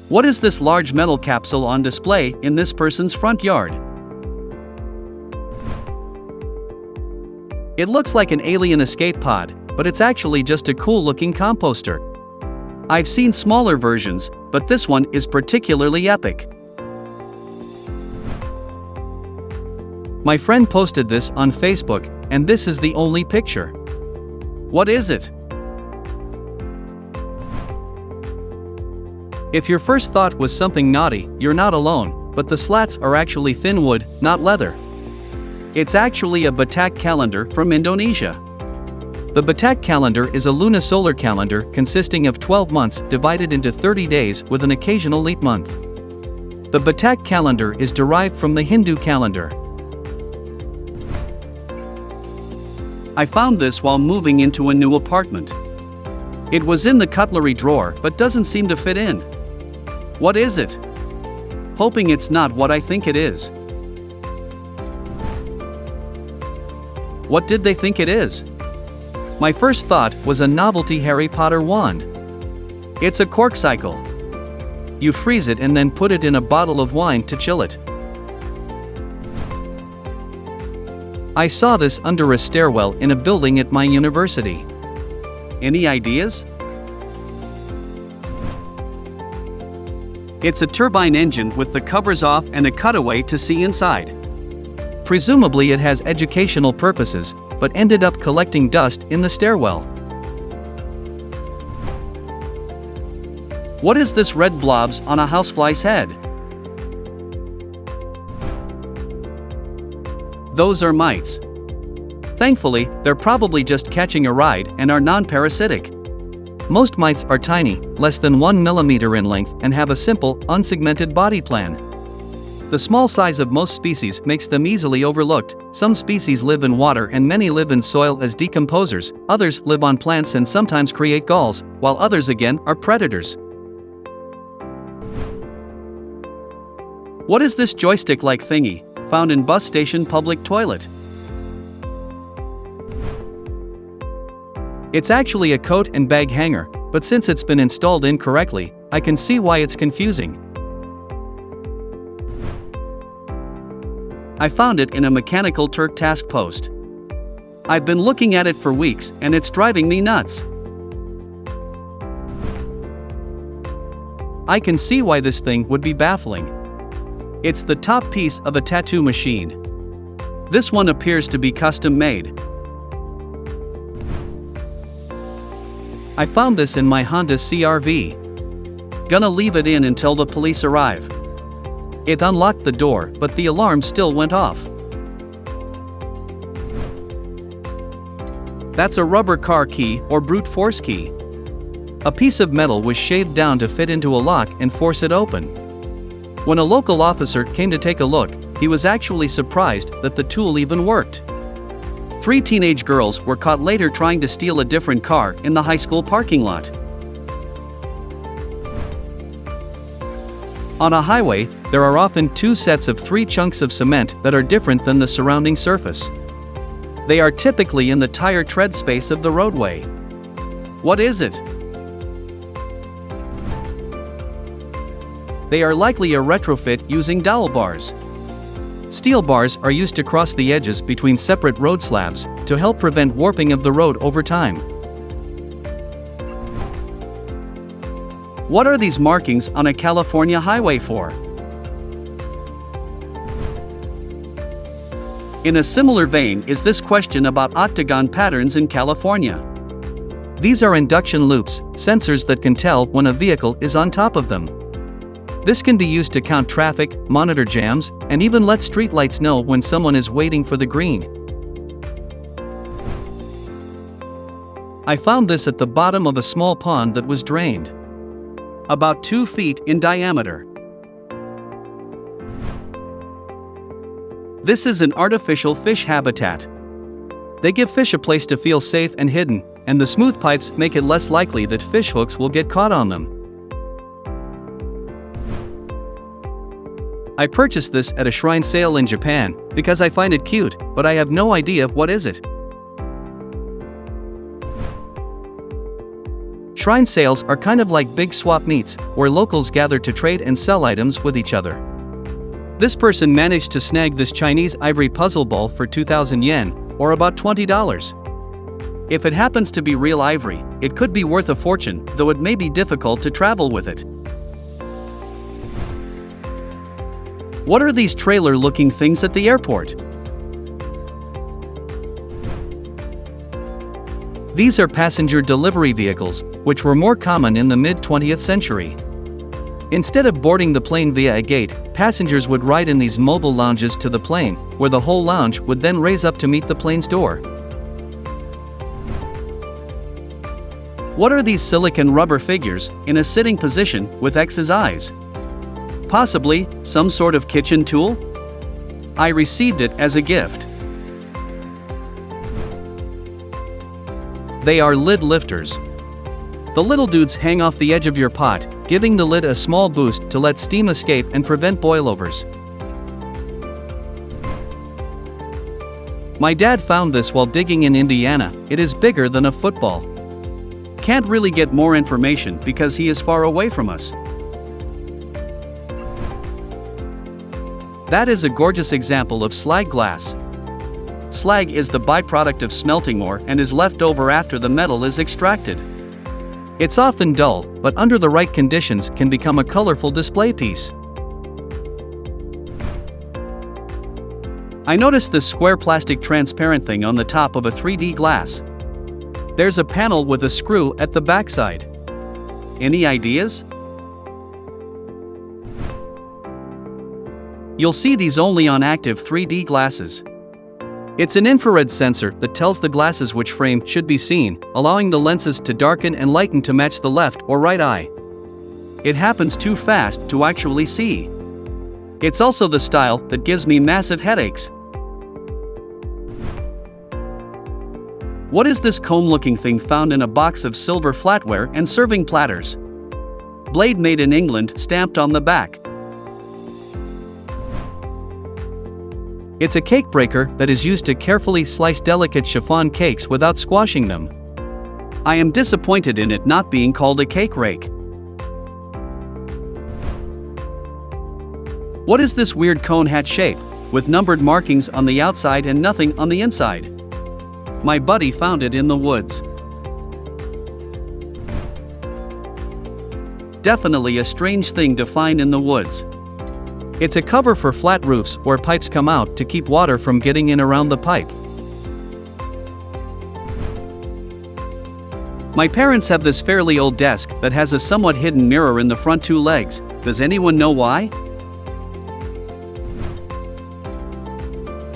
What is this large metal capsule on display in this person's front yard? It looks like an alien escape pod, but it's actually just a cool-looking composter. I've seen smaller versions, but this one is particularly epic. My friend posted this on Facebook, and this is the only picture. What is it? If your first thought was something naughty, you're not alone, but the slats are actually thin wood, not leather. It's actually a Batak calendar from Indonesia. The Batak calendar is a lunisolar calendar consisting of 12 months divided into 30 days with an occasional leap month. The Batak calendar is derived from the Hindu calendar. I found this while moving into a new apartment. It was in the cutlery drawer but doesn't seem to fit in. What is it? Hoping it's not what I think it is. What did they think it is? My first thought was a novelty Harry Potter wand. It's a CORKCICLE. You freeze it and then put it in a bottle of wine to chill it. I saw this under a stairwell in a building at my university. Any ideas? It's a turbine engine with the covers off and a cutaway to see inside. Presumably it has educational purposes, but ended up collecting dust in the stairwell. What is this red blobs on a housefly's head? Those are mites. Thankfully, they're probably just catching a ride and are non-parasitic. Most mites are tiny, less than 1 millimeter in length, and have a simple, unsegmented body plan. The small size of most species makes them easily overlooked. Some species live in water and many live in soil as decomposers, others live on plants and sometimes create galls, while others again are predators. What is this joystick-like thingy, found in bus station public toilet? It's actually a coat and bag hanger, but since it's been installed incorrectly, I can see why it's confusing. I found it in a mechanical Turk task post. I've been looking at it for weeks and it's driving me nuts. I can see why this thing would be baffling. It's the top piece of a tattoo machine. This one appears to be custom made. I found this in my Honda CR-V. Gonna leave it in until the police arrive. It unlocked the door, but the alarm still went off. That's a rubber car key or brute force key. A piece of metal was shaved down to fit into a lock and force it open. When a local officer came to take a look, he was actually surprised that the tool even worked. 3 teenage girls were caught later trying to steal a different car in the high school parking lot. On a highway, there are often 2 sets of 3 chunks of cement that are different than the surrounding surface. They are typically in the tire tread space of the roadway. What is it? They are likely a retrofit using dowel bars. Steel bars are used to cross the edges between separate road slabs to help prevent warping of the road over time. What are these markings on a California highway for? In a similar vein is this question about octagon patterns in California. These are induction loops, sensors that can tell when a vehicle is on top of them. This can be used to count traffic, monitor jams, and even let streetlights know when someone is waiting for the green. I found this at the bottom of a small pond that was drained. About 2 feet in diameter. This is an artificial fish habitat. They give fish a place to feel safe and hidden, and the smooth pipes make it less likely that fish hooks will get caught on them. I purchased this at a shrine sale in Japan because I find it cute, but I have no idea what is it. Shrine sales are kind of like big swap meets, where locals gather to trade and sell items with each other. This person managed to snag this Chinese ivory puzzle ball for 2,000 yen, or about $20. If it happens to be real ivory, it could be worth a fortune, though it may be difficult to travel with it. What are these trailer-looking things at the airport? These are passenger delivery vehicles, which were more common in the mid-20th century. Instead of boarding the plane via a gate, passengers would ride in these mobile lounges to the plane, where the whole lounge would then raise up to meet the plane's door. What are these silicone rubber figures, in a sitting position, with X's eyes? Possibly, some sort of kitchen tool? I received it as a gift. They are lid lifters. The little dudes hang off the edge of your pot, giving the lid a small boost to let steam escape and prevent boilovers. My dad found this while digging in Indiana. It is bigger than a football. Can't really get more information because he is far away from us. That is a gorgeous example of slag glass. Slag is the byproduct of smelting ore and is left over after the metal is extracted. It's often dull, but under the right conditions can become a colorful display piece. I noticed this square plastic transparent thing on the top of a 3D glass. There's a panel with a screw at the backside. Any ideas? You'll see these only on active 3D glasses. It's an infrared sensor that tells the glasses which frame should be seen, allowing the lenses to darken and lighten to match the left or right eye. It happens too fast to actually see. It's also the style that gives me massive headaches. What is this cone-looking thing found in a box of silver flatware and serving platters? Blade made in England stamped on the back. It's a cake breaker that is used to carefully slice delicate chiffon cakes without squashing them. I am disappointed in it not being called a cake rake. What is this weird cone hat shape, with numbered markings on the outside and nothing on the inside? My buddy found it in the woods. Definitely a strange thing to find in the woods. It's a cover for flat roofs where pipes come out to keep water from getting in around the pipe. My parents have this fairly old desk that has a somewhat hidden mirror in the front two legs. Does anyone know why?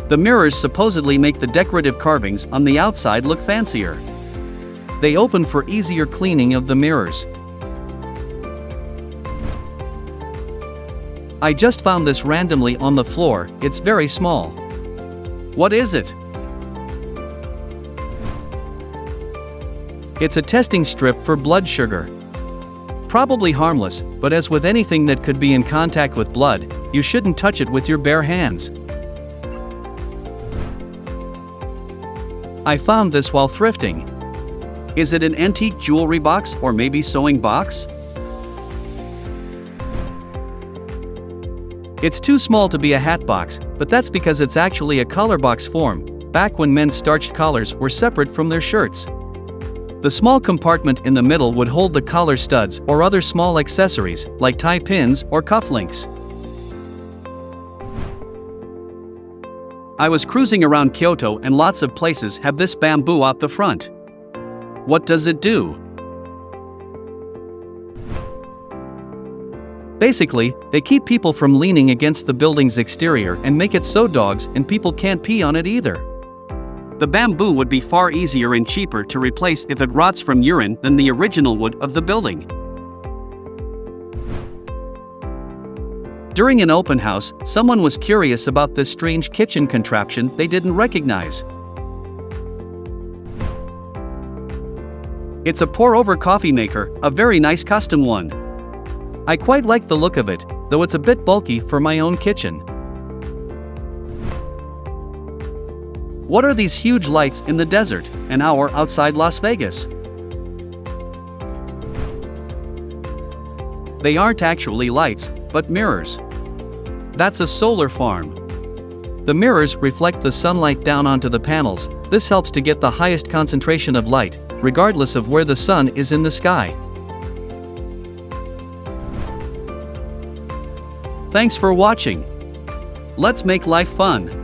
The mirrors supposedly make the decorative carvings on the outside look fancier. They open for easier cleaning of the mirrors. I just found this randomly on the floor. It's very small. What is it? It's a testing strip for blood sugar. Probably harmless, but as with anything that could be in contact with blood, you shouldn't touch it with your bare hands. I found this while thrifting. Is it an antique jewelry box or maybe sewing box? It's too small to be a hat box, but that's because it's actually a collar box form, back when men's starched collars were separate from their shirts. The small compartment in the middle would hold the collar studs or other small accessories, like tie pins or cufflinks. I was cruising around Kyoto and lots of places have this bamboo out the front. What does it do? Basically, they keep people from leaning against the building's exterior and make it so dogs and people can't pee on it either. The bamboo would be far easier and cheaper to replace if it rots from urine than the original wood of the building. During an open house, someone was curious about this strange kitchen contraption they didn't recognize. It's a pour-over coffee maker, a very nice custom one. I quite like the look of it, though it's a bit bulky for my own kitchen. What are these huge lights in the desert, an hour outside Las Vegas? They aren't actually lights, but mirrors. That's a solar farm. The mirrors reflect the sunlight down onto the panels. This helps to get the highest concentration of light, regardless of where the sun is in the sky. Thanks for watching. Let's make life fun.